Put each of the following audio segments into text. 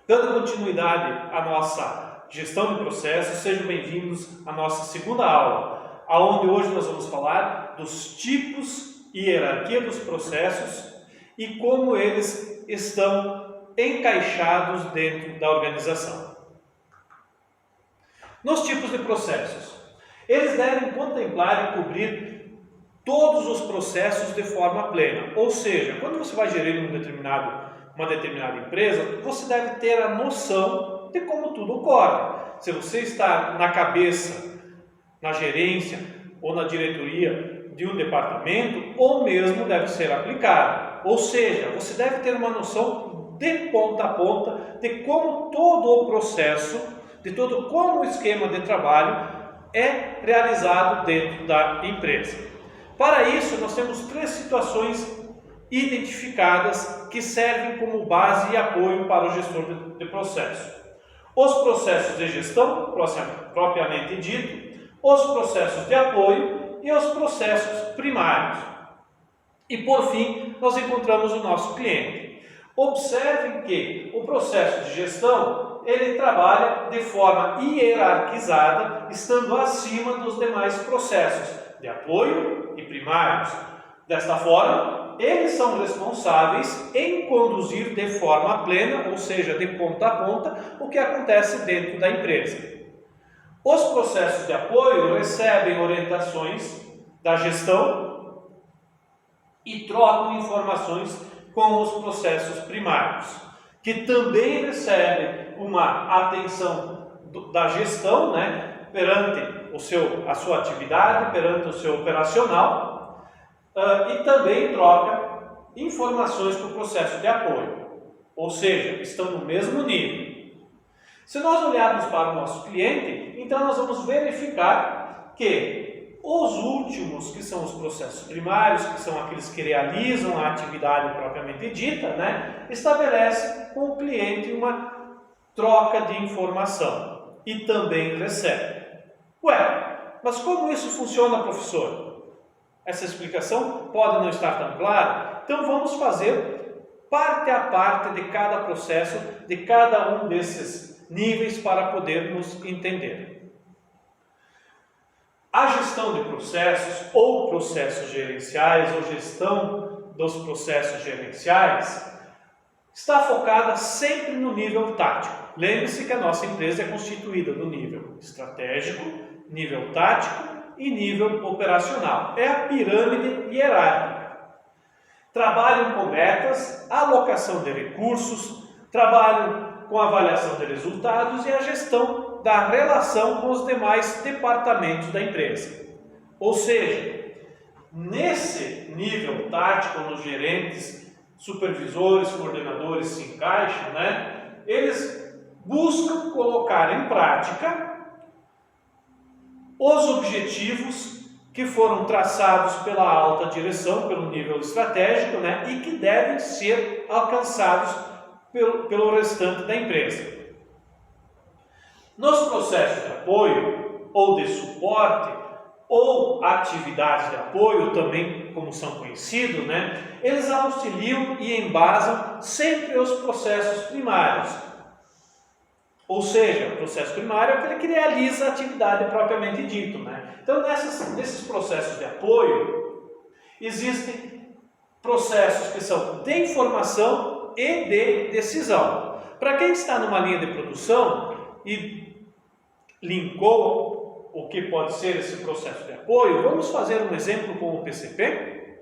Dando continuidade à nossa gestão de processos, sejam bem-vindos à nossa segunda aula, onde hoje nós vamos falar dos tipos e hierarquia dos processos e como eles estão encaixados dentro da organização. Nos tipos de processos, eles devem contemplar e cobrir todos os processos de forma plena, ou seja, quando você vai gerir uma determinada empresa, você deve ter a noção de como tudo ocorre. Se você está na cabeça, na gerência ou na diretoria de um departamento, ou mesmo deve ser aplicado. Ou seja, você deve ter uma noção de ponta a ponta de como todo o processo, como o esquema de trabalho é realizado dentro da empresa. Para isso, nós temos 3 situações identificadas que servem como base e apoio para o gestor de processo. Os processos de gestão, propriamente dito, os processos de apoio e os processos primários. E por fim, nós encontramos o nosso cliente. Observem que o processo de gestão, ele trabalha de forma hierarquizada, estando acima dos demais processos de apoio e primários. Desta forma, eles são responsáveis em conduzir de forma plena, ou seja, de ponta a ponta, o que acontece dentro da empresa. Os processos de apoio recebem orientações da gestão e trocam informações com os processos primários, que também recebem uma atenção da gestão, perante a sua atividade, perante o seu operacional, e também troca informações para o processo de apoio, ou seja, estão no mesmo nível. Se nós olharmos para o nosso cliente, então nós vamos verificar que os últimos, que são os processos primários, que são aqueles que realizam a atividade propriamente dita, estabelece com o cliente uma troca de informação e também recebe. Mas como isso funciona, professor? Essa explicação pode não estar tão clara, então vamos fazer parte a parte de cada processo, de cada um desses níveis para podermos entender. A gestão de processos ou processos gerenciais ou gestão dos processos gerenciais está focada sempre no nível tático. Lembre-se que a nossa empresa é constituída do nível estratégico, nível tático e nível operacional. É a pirâmide hierárquica. Trabalham com metas, alocação de recursos, trabalham com avaliação de resultados e a gestão da relação com os demais departamentos da empresa. Ou seja, nesse nível tático, nos gerentes, supervisores, coordenadores se encaixam, eles buscam colocar em prática os objetivos que foram traçados pela alta direção, pelo nível estratégico, e que devem ser alcançados pelo restante da empresa. Nos processos de apoio ou de suporte, ou atividades de apoio, também como são conhecidos, eles auxiliam e embasam sempre os processos primários. Ou seja, o processo primário é aquele que realiza a atividade propriamente dito. Então, nesses processos de apoio, existem processos que são de informação e de decisão. Para quem está numa linha de produção e linkou o que pode ser esse processo de apoio, vamos fazer um exemplo com o PCP.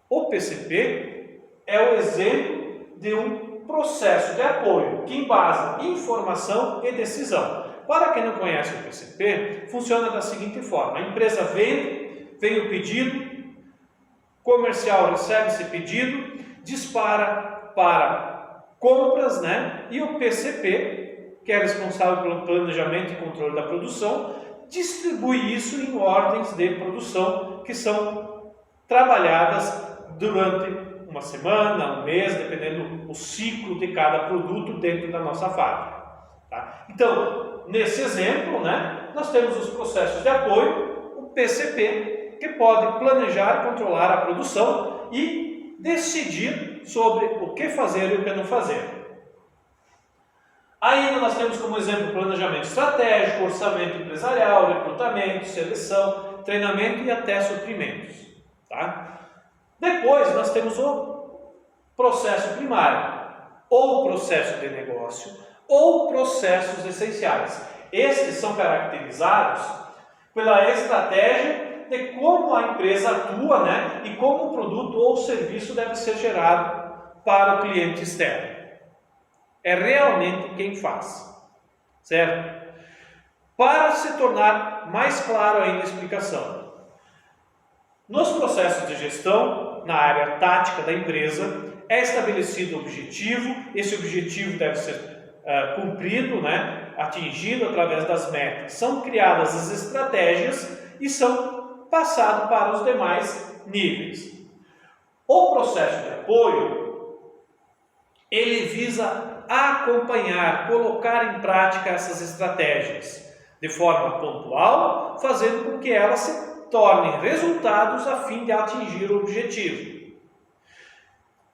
O PCP é o exemplo de um processo de apoio que embasa informação e decisão. Para quem não conhece o PCP, funciona da seguinte forma: a empresa vem o pedido, comercial recebe esse pedido, dispara para compras, e o PCP, que é responsável pelo planejamento e controle da produção, distribui isso em ordens de produção que são trabalhadas durante uma semana, um mês, dependendo do ciclo de cada produto dentro da nossa fábrica. Então, nesse exemplo, nós temos os processos de apoio, o PCP, que pode planejar, controlar a produção e decidir sobre o que fazer e o que não fazer. Ainda nós temos como exemplo planejamento estratégico, orçamento empresarial, recrutamento, seleção, treinamento e até suprimentos. Tá? Depois nós temos o processo primário, ou processo de negócio, ou processos essenciais. Estes são caracterizados pela estratégia de como a empresa atua, né, e como o produto ou serviço deve ser gerado para o cliente externo. É realmente quem faz, certo? Para se tornar mais claro ainda a explicação, nos processos de gestão, na área tática da empresa, é estabelecido o objetivo, esse objetivo deve ser cumprido, né, atingido através das metas. São criadas as estratégias e são passadas para os demais níveis. O processo de apoio, ele visa acompanhar, colocar em prática essas estratégias de forma pontual, fazendo com que elas se tornem resultados a fim de atingir o objetivo.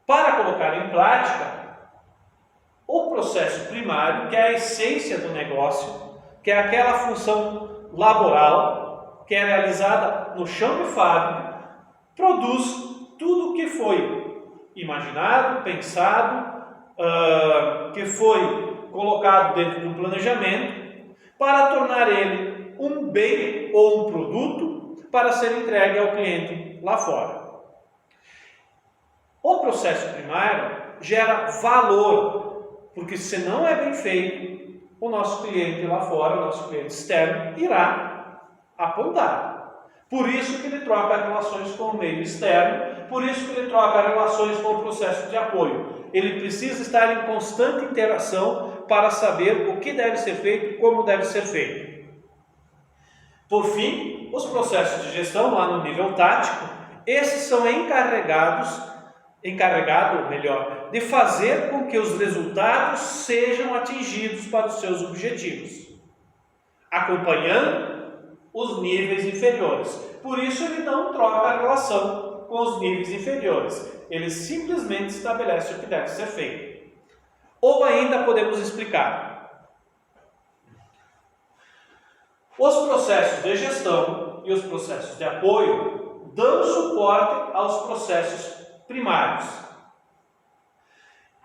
Para colocar em prática, o processo primário, que é a essência do negócio, que é aquela função laboral, que é realizada no chão de fábrica, produz tudo o que foi imaginado, pensado, que foi colocado dentro de um planejamento, para tornar ele um bem ou um produto para ser entregue ao cliente lá fora. O processo primário gera valor, porque se não é bem feito, o nosso cliente lá fora, o nosso cliente externo, irá apontar. Por isso que ele troca relações com o meio externo, por isso que ele troca relações com o processo de apoio. Ele precisa estar em constante interação para saber o que deve ser feito e como deve ser feito. Por fim, os processos de gestão lá no nível tático, esses são encarregado de fazer com que os resultados sejam atingidos para os seus objetivos, acompanhando os níveis inferiores. Por isso ele não troca a relação com os níveis inferiores, ele simplesmente estabelece o que deve ser feito. Ou ainda podemos explicar: os processos de gestão e os processos de apoio dão suporte aos processos primários.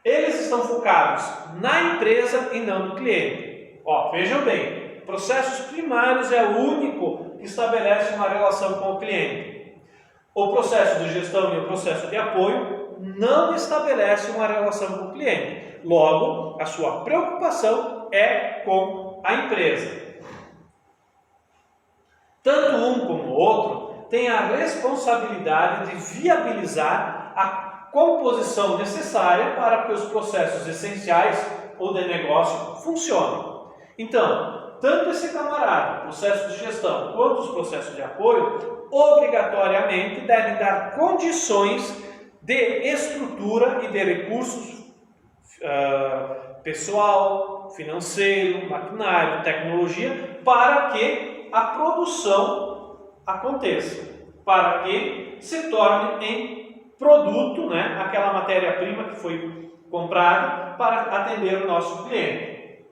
Eles estão focados na empresa e não no cliente. Vejam bem, processos primários é o único que estabelece uma relação com o cliente. O processo de gestão e o processo de apoio não estabelece uma relação com o cliente. Logo, a sua preocupação é com a empresa. Tanto um como o outro têm a responsabilidade de viabilizar a composição necessária para que os processos essenciais ou de negócio funcionem. Então, tanto esse camarada, processo de gestão, quanto os processos de apoio, obrigatoriamente devem dar condições de estrutura e de recursos pessoal, financeiro, maquinário, tecnologia, para que a produção aconteça, para que se torne em produto, né, aquela matéria-prima que foi comprada para atender o nosso cliente.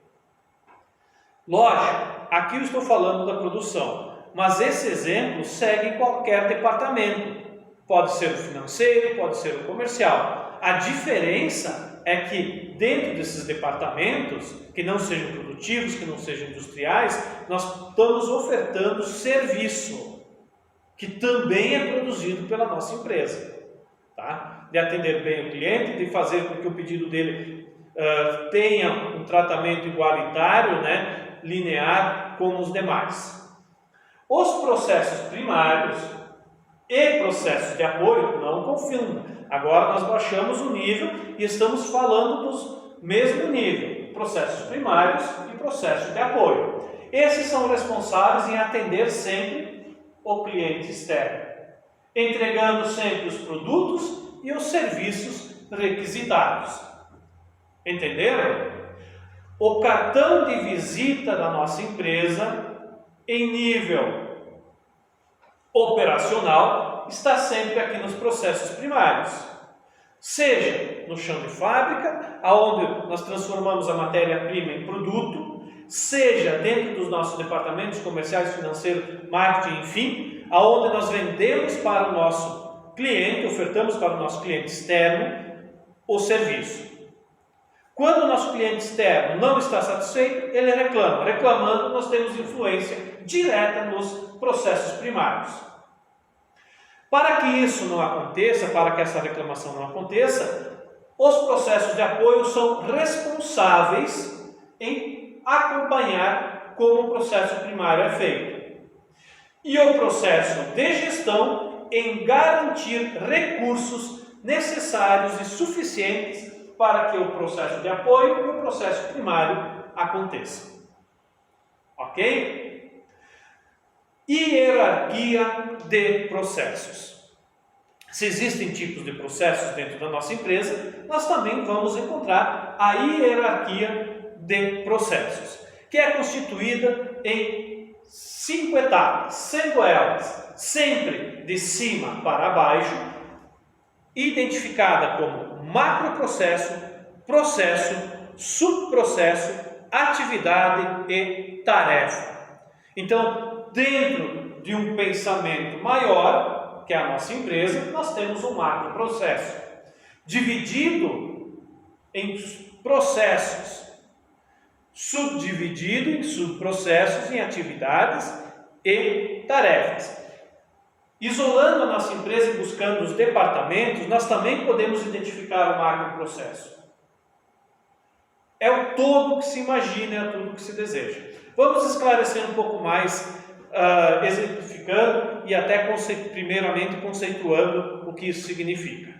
Lógico, aqui eu estou falando da produção, mas esse exemplo segue em qualquer departamento. Pode ser o financeiro, pode ser o comercial. A diferença é que dentro desses departamentos, que não sejam produtivos, que não sejam industriais, nós estamos ofertando serviço, que também é produzido pela nossa empresa. Tá? De atender bem o cliente, de fazer com que o pedido dele tenha um tratamento igualitário, né, linear com os demais. Os processos primários e processos de apoio não confundam. Agora nós baixamos o nível e estamos falando dos mesmo nível, processos primários e processos de apoio. Esses são responsáveis em atender sempre o cliente externo, entregando sempre os produtos e os serviços requisitados. Entenderam? O cartão de visita da nossa empresa, em nível operacional, está sempre aqui nos processos primários. Seja no chão de fábrica, aonde nós transformamos a matéria-prima em produto, seja dentro dos nossos departamentos comerciais, financeiro, marketing, enfim, aonde nós vendemos para o nosso cliente, ofertamos para o nosso cliente externo o serviço. Quando o nosso cliente externo não está satisfeito, ele reclama. Reclamando, nós temos influência direta nos processos primários. Para que isso não aconteça, para que essa reclamação não aconteça, os processos de apoio são responsáveis em acompanhar como o processo primário é feito. E o processo de gestão em garantir recursos necessários e suficientes para que o processo de apoio e o processo primário aconteçam. Ok? Hierarquia de processos. Se existem tipos de processos dentro da nossa empresa, nós também vamos encontrar a hierarquia de processos, que é constituída em 5 etapas, sendo elas sempre de cima para baixo, identificada como macroprocesso, processo, subprocesso, atividade e tarefa. Então, dentro de um pensamento maior, que é a nossa empresa, nós temos um macroprocesso, dividido em processos, subdividido em subprocessos, em atividades e tarefas. Isolando a nossa empresa e buscando os departamentos, nós também podemos identificar o macroprocesso. É o todo que se imagina, é tudo que se deseja. Vamos esclarecer um pouco mais, exemplificando e até primeiramente conceituando o que isso significa.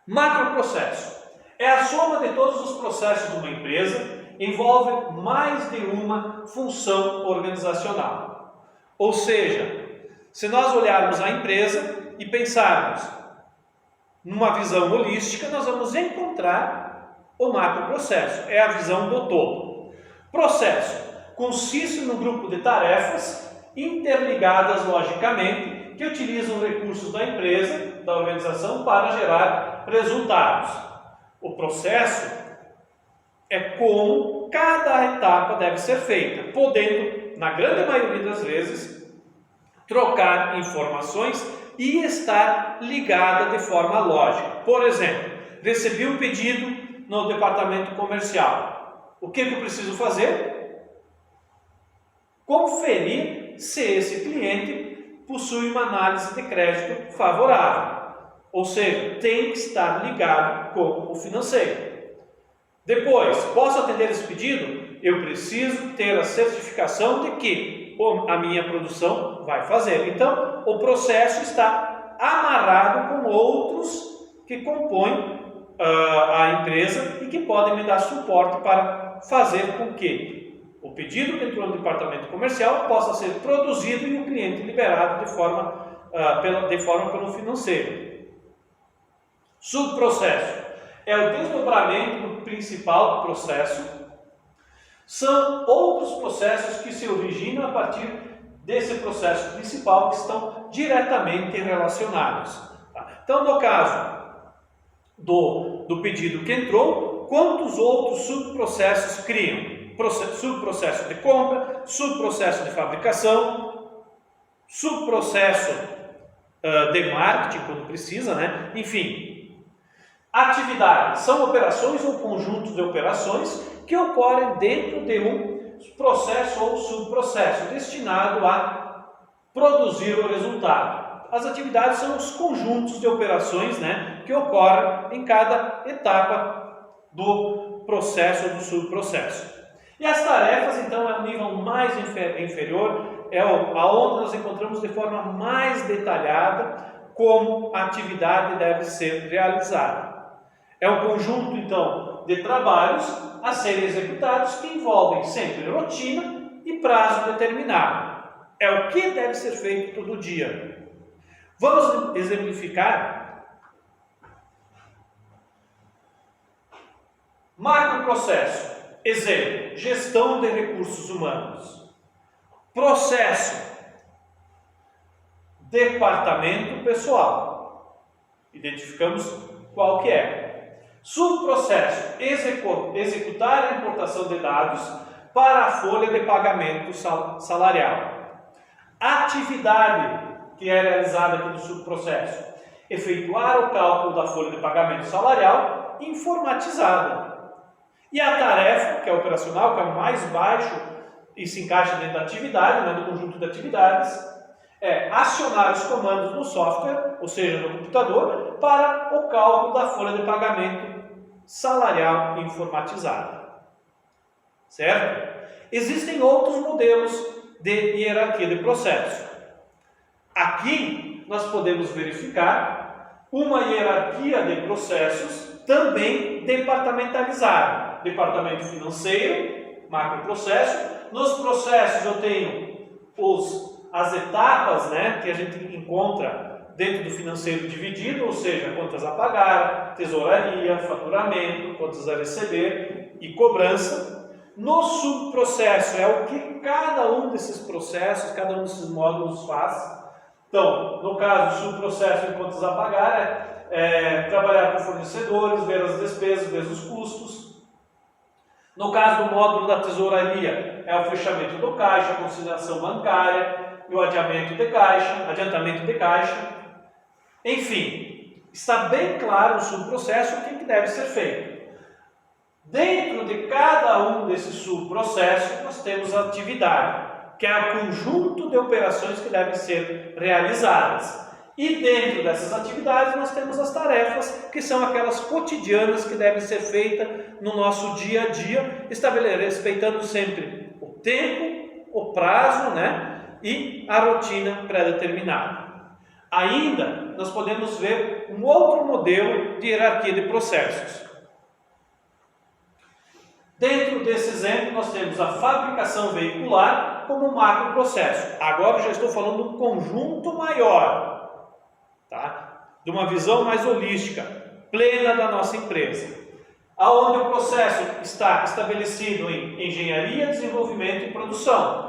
Macroprocesso é a soma de todos os processos de uma empresa, envolve mais de uma função organizacional. Ou seja, se nós olharmos a empresa e pensarmos numa visão holística, nós vamos encontrar o macroprocesso, é a visão do todo. Processo consiste no grupo de tarefas interligadas logicamente que utilizam recursos da empresa, da organização, para gerar resultados. O processo é como cada etapa deve ser feita, podendo, na grande maioria das vezes, trocar informações e estar ligada de forma lógica. Por exemplo, recebi um pedido no departamento comercial. O que eu preciso fazer? Conferir se esse cliente possui uma análise de crédito favorável. Ou seja, tem que estar ligado com o financeiro. Depois, posso atender esse pedido? Eu preciso ter a certificação de que a minha produção vai fazer. Então, o processo está amarrado com outros que compõem a empresa e que podem me dar suporte para fazer com que o pedido que entrou no departamento comercial possa ser produzido e o cliente liberado de forma pelo financeiro. Subprocesso é o desdobramento do principal processo. São outros processos que se originam a partir desse processo principal que estão diretamente relacionados. Então, no caso do pedido que entrou, quantos outros subprocessos criam? Subprocesso de compra, subprocesso de fabricação, subprocesso de marketing, quando precisa, né? Enfim, atividades são operações ou conjuntos de operações que ocorrem dentro de um processo ou subprocesso destinado a produzir o resultado. As atividades são os conjuntos de operações, né, que ocorrem em cada etapa do processo ou do subprocesso. E as tarefas, então, é o nível mais inferior, é aonde nós encontramos de forma mais detalhada como a atividade deve ser realizada. É um conjunto, então, de trabalhos a serem executados que envolvem sempre rotina e prazo determinado. É o que deve ser feito todo dia. Vamos exemplificar? Macroprocesso. Exemplo, gestão de recursos humanos. Processo, departamento pessoal. Identificamos qual que é. Subprocesso, executar a importação de dados para a folha de pagamento salarial. Atividade que é realizada aqui no subprocesso, efetuar o cálculo da folha de pagamento salarial informatizada. E a tarefa, que é operacional, que é o mais baixo e se encaixa dentro da atividade, né, do conjunto de atividades, é acionar os comandos no software, ou seja, no computador, para o cálculo da folha de pagamento salarial informatizada. Certo? Existem outros modelos de hierarquia de processo. Aqui nós podemos verificar uma hierarquia de processos também departamentalizada. Departamento financeiro, macroprocesso. Nos processos eu tenho as etapas, né, que a gente encontra dentro do financeiro dividido, ou seja, contas a pagar, tesouraria, faturamento, contas a receber e cobrança. No subprocesso é o que cada um desses processos, cada um desses módulos faz. Então, no caso do subprocesso em contas a pagar, é trabalhar com fornecedores, ver as despesas, ver os custos. No caso do módulo da tesouraria, é o fechamento do caixa, a consignação bancária e o adiantamento de caixa. Enfim, está bem claro no subprocesso o que deve ser feito. Dentro de cada um desses subprocessos, nós temos a atividade, que é o conjunto de operações que devem ser realizadas. E dentro dessas atividades nós temos as tarefas, que são aquelas cotidianas que devem ser feitas no nosso dia a dia, respeitando sempre o tempo, o prazo, né, e a rotina pré-determinada. Ainda nós podemos ver um outro modelo de hierarquia de processos. Dentro desse exemplo, nós temos a fabricação veicular como um macroprocesso. Agora eu já estou falando de um conjunto maior, tá? De uma visão mais holística, plena da nossa empresa. Aonde o processo está estabelecido em engenharia, desenvolvimento e produção.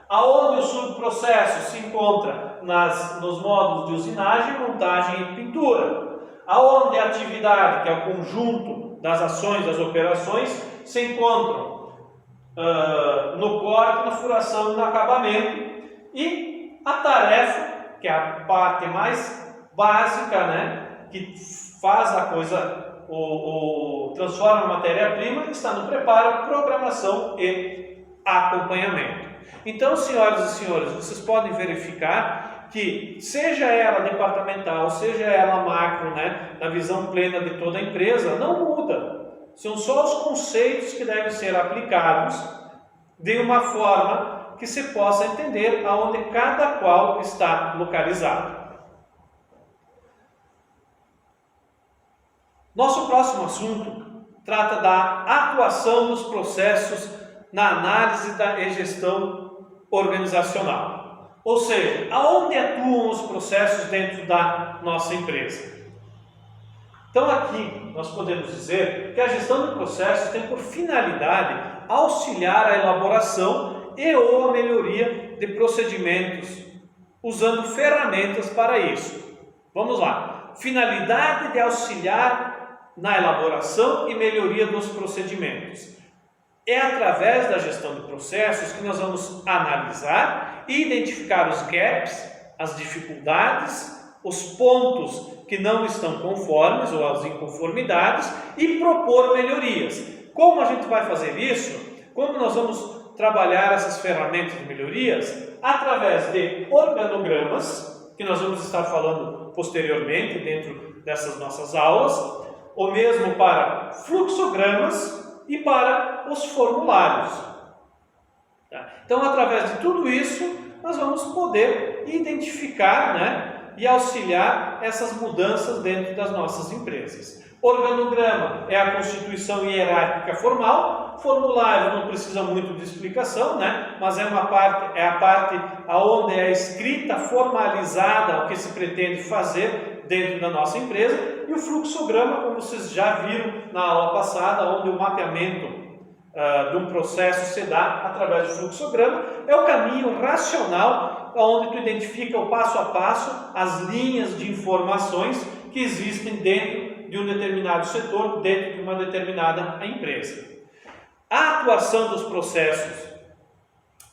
Aonde o subprocesso se encontra nos módulos de usinagem, montagem e pintura. Aonde a atividade, que é o conjunto das ações, das operações, se encontram no corte, na furação e no acabamento, e a tarefa, que é a parte mais básica, né, que faz a coisa, transforma a matéria-prima, está no preparo, programação e acompanhamento. Então, senhoras e senhores, vocês podem verificar que, seja ela departamental, seja ela macro, né, na visão plena de toda a empresa, não muda. São só os conceitos que devem ser aplicados de uma forma que se possa entender aonde cada qual está localizado. Nosso próximo assunto trata da atuação dos processos na análise e gestão organizacional. Ou seja, aonde atuam os processos dentro da nossa empresa. Então aqui nós podemos dizer que a gestão de processos tem por finalidade auxiliar a elaboração e ou a melhoria de procedimentos, usando ferramentas para isso. Vamos lá. Finalidade de auxiliar na elaboração e melhoria dos procedimentos. É através da gestão de processos que nós vamos analisar e identificar os gaps, as dificuldades, os pontos que não estão conformes ou as inconformidades e propor melhorias. Como a gente vai fazer isso? Como nós vamos trabalhar essas ferramentas de melhorias? Através de organogramas, que nós vamos estar falando posteriormente dentro dessas nossas aulas, ou mesmo para fluxogramas e para os formulários. Então, através de tudo isso, nós vamos poder identificar, né, e auxiliar essas mudanças dentro das nossas empresas. Organograma é a constituição hierárquica formal. Formulário não precisa muito de explicação, né? Mas é a parte onde é a escrita formalizada o que se pretende fazer dentro da nossa empresa. E o fluxograma, como vocês já viram na aula passada, onde o mapeamento de um processo se dá através do fluxograma, é o caminho racional onde tu identifica o passo a passo as linhas de informações que existem dentro de um determinado setor dentro de uma determinada empresa. A atuação dos processos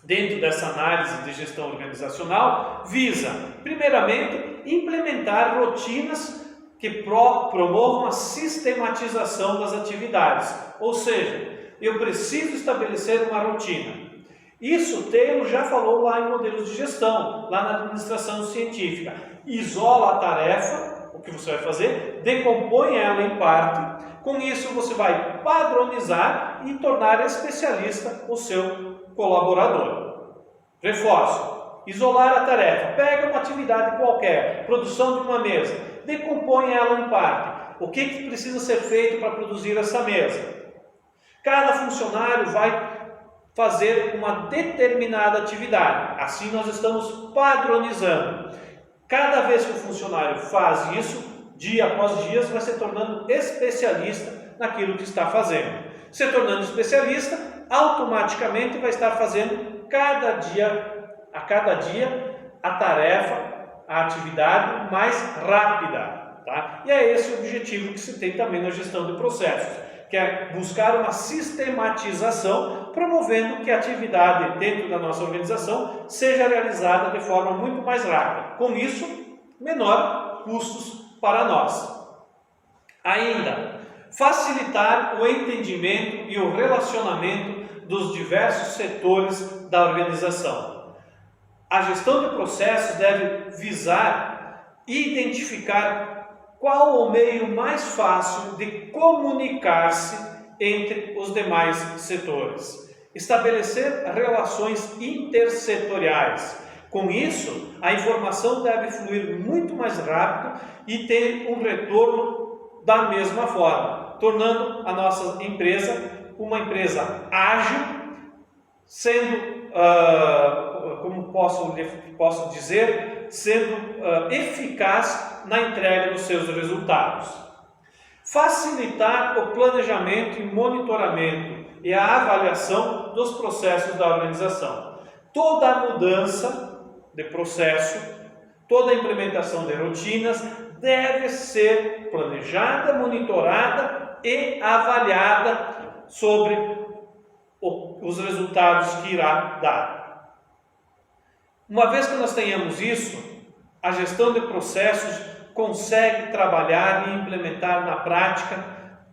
dentro dessa análise de gestão organizacional visa, primeiramente, implementar rotinas que promovam a sistematização das atividades. Ou seja, eu preciso estabelecer uma rotina. Isso o Taylor já falou lá em modelos de gestão, lá na administração científica. Isola a tarefa, o que você vai fazer, decompõe ela em parte. Com isso você vai padronizar e tornar especialista o seu colaborador. Reforço. Isolar a tarefa. Pega uma atividade qualquer, produção de uma mesa, decompõe ela em parte. O que precisa ser feito para produzir essa mesa? Cada funcionário vai fazer uma determinada atividade. Assim nós estamos padronizando. Cada vez que o funcionário faz isso, dia após dia, vai se tornando especialista naquilo que está fazendo. Se tornando especialista, automaticamente vai estar fazendo a cada dia a tarefa, a atividade mais rápida. Tá? E é esse o objetivo que se tem também na gestão de processos, que é buscar uma sistematização, promovendo que a atividade dentro da nossa organização seja realizada de forma muito mais rápida. Com isso, menor custos para nós. Ainda, facilitar o entendimento e o relacionamento dos diversos setores da organização. A gestão de processos deve visar identificar qual o meio mais fácil de comunicar-se entre os demais setores. Estabelecer relações intersetoriais. Com isso, a informação deve fluir muito mais rápido e ter um retorno da mesma forma, tornando a nossa empresa uma empresa ágil, sendo, como posso dizer, sendo eficaz na entrega dos seus resultados. Facilitar o planejamento e monitoramento e a avaliação dos processos da organização. Toda a mudança de processo, toda a implementação de rotinas deve ser planejada, monitorada e avaliada sobre os resultados que irá dar. Uma vez que nós tenhamos isso, a gestão de processos consegue trabalhar e implementar na prática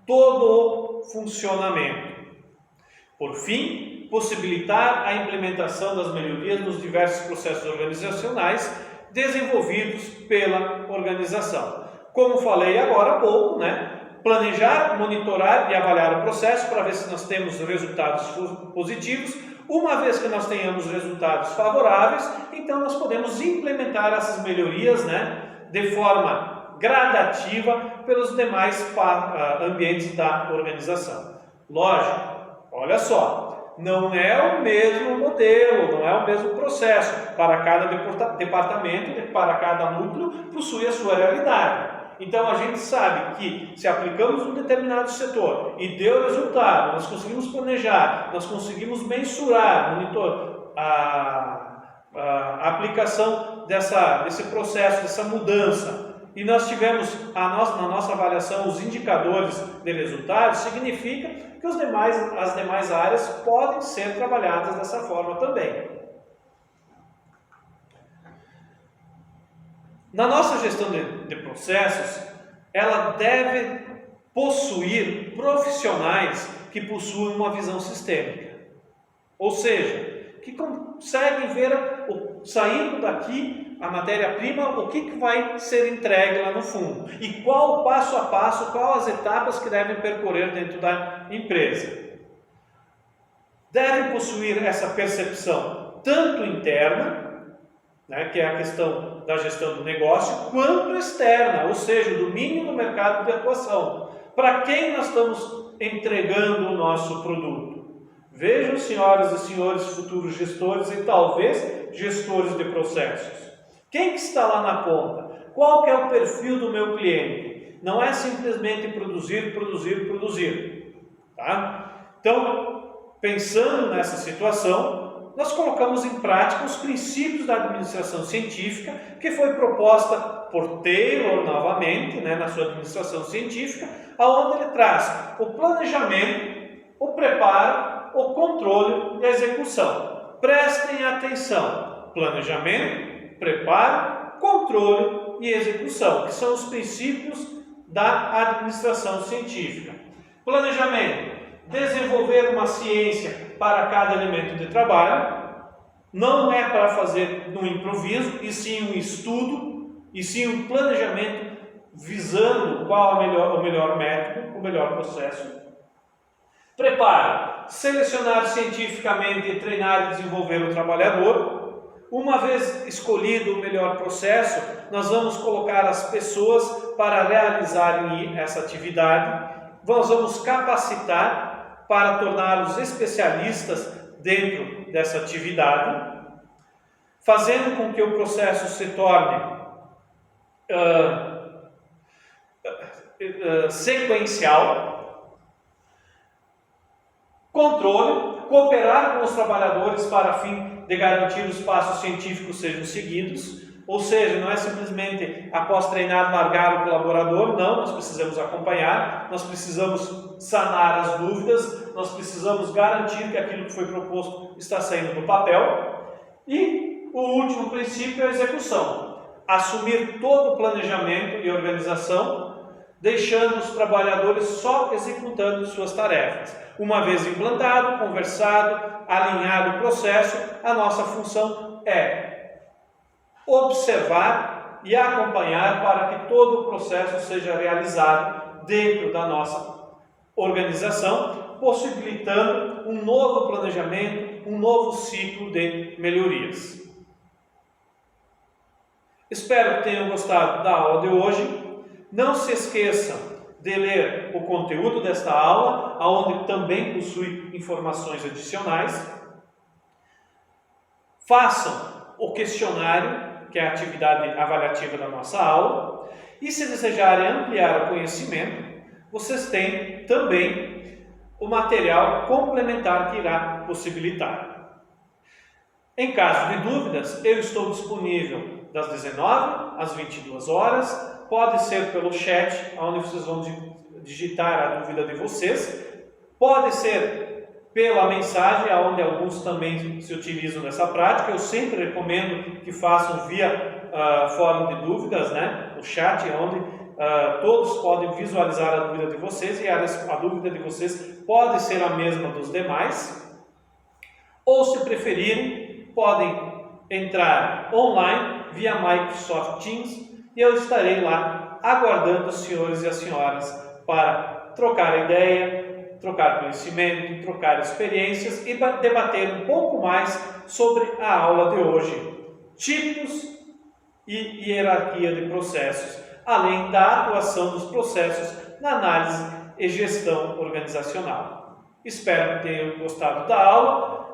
todo o funcionamento. Por fim, possibilitar a implementação das melhorias nos diversos processos organizacionais desenvolvidos pela organização. Como falei agora há pouco, planejar, monitorar e avaliar o processo para ver se nós temos resultados positivos. Uma vez que nós tenhamos resultados favoráveis, então nós podemos implementar essas melhorias de forma gradativa pelos demais ambientes da organização. Lógico, olha só, não é o mesmo modelo, não é o mesmo processo. Para cada departamento, para cada núcleo, possui a sua realidade. Então a gente sabe que se aplicamos um determinado setor e deu resultado, nós conseguimos planejar, nós conseguimos mensurar, monitorar a aplicação desse processo, dessa mudança, e nós tivemos na nossa avaliação os indicadores de resultados, significa que as demais áreas podem ser trabalhadas dessa forma também. Na nossa gestão de processos, ela deve possuir profissionais que possuem uma visão sistêmica. Ou seja, que conseguem ver, saindo daqui, a matéria-prima, o que vai ser entregue lá no fundo. E qual o passo a passo, quais as etapas que devem percorrer dentro da empresa. Devem possuir essa percepção tanto interna, que é a questão da gestão do negócio, quanto externa, ou seja, o domínio do mercado de atuação. Para quem nós estamos entregando o nosso produto? Vejam, senhoras e senhores futuros gestores e talvez gestores de processos. Quem que está lá na ponta? Qual que é o perfil do meu cliente? Não é simplesmente produzir. Tá? Então, pensando nessa situação, nós colocamos em prática os princípios da administração científica, que foi proposta por Taylor novamente, na sua administração científica, onde ele traz o planejamento, o preparo, o controle e a execução. Prestem atenção: planejamento, preparo, controle e execução, que são os princípios da administração científica. Planejamento: desenvolver uma ciência para cada elemento de trabalho. Não é para fazer no improviso, e sim um estudo, e sim um planejamento visando qual o melhor método, o melhor processo. Preparo: selecionar cientificamente e treinar e desenvolver o trabalhador. Uma vez escolhido o melhor processo, nós vamos colocar as pessoas para realizarem essa atividade. Nós vamos capacitar para torná-los especialistas dentro dessa atividade, fazendo com que o processo se torne sequencial. Controle: cooperar com os trabalhadores para fim de garantir os passos científicos sejam seguidos. Ou seja, não é simplesmente após treinar largar o colaborador, não, nós precisamos acompanhar, nós precisamos sanar as dúvidas, nós precisamos garantir que aquilo que foi proposto está saindo do papel. E o último princípio é a execução: assumir todo o planejamento e organização, deixando os trabalhadores só executando suas tarefas. Uma vez implantado, conversado, alinhado o processo, a nossa função é observar e acompanhar para que todo o processo seja realizado dentro da nossa organização, possibilitando um novo planejamento, um novo ciclo de melhorias. Espero que tenham gostado da aula de hoje. Não se esqueçam de ler o conteúdo desta aula, onde também possui informações adicionais. Façam o questionário, que é a atividade avaliativa da nossa aula. E se desejarem ampliar o conhecimento, vocês têm também o material complementar que irá possibilitar. Em caso de dúvidas, eu estou disponível das 19 às 22 horas. Pode ser pelo chat, onde vocês vão digitar a dúvida de vocês. Pode ser pela mensagem, onde alguns também se utilizam dessa prática. Eu sempre recomendo que façam via fórum de dúvidas, o chat, onde todos podem visualizar a dúvida de vocês, e a dúvida de vocês pode ser a mesma dos demais. Ou, se preferirem, podem entrar online via Microsoft Teams, e eu estarei lá aguardando os senhores e as senhoras para trocar ideia, trocar conhecimento, trocar experiências e debater um pouco mais sobre a aula de hoje: tipos e hierarquia de processos, além da atuação dos processos na análise e gestão organizacional. Espero que tenham gostado da aula.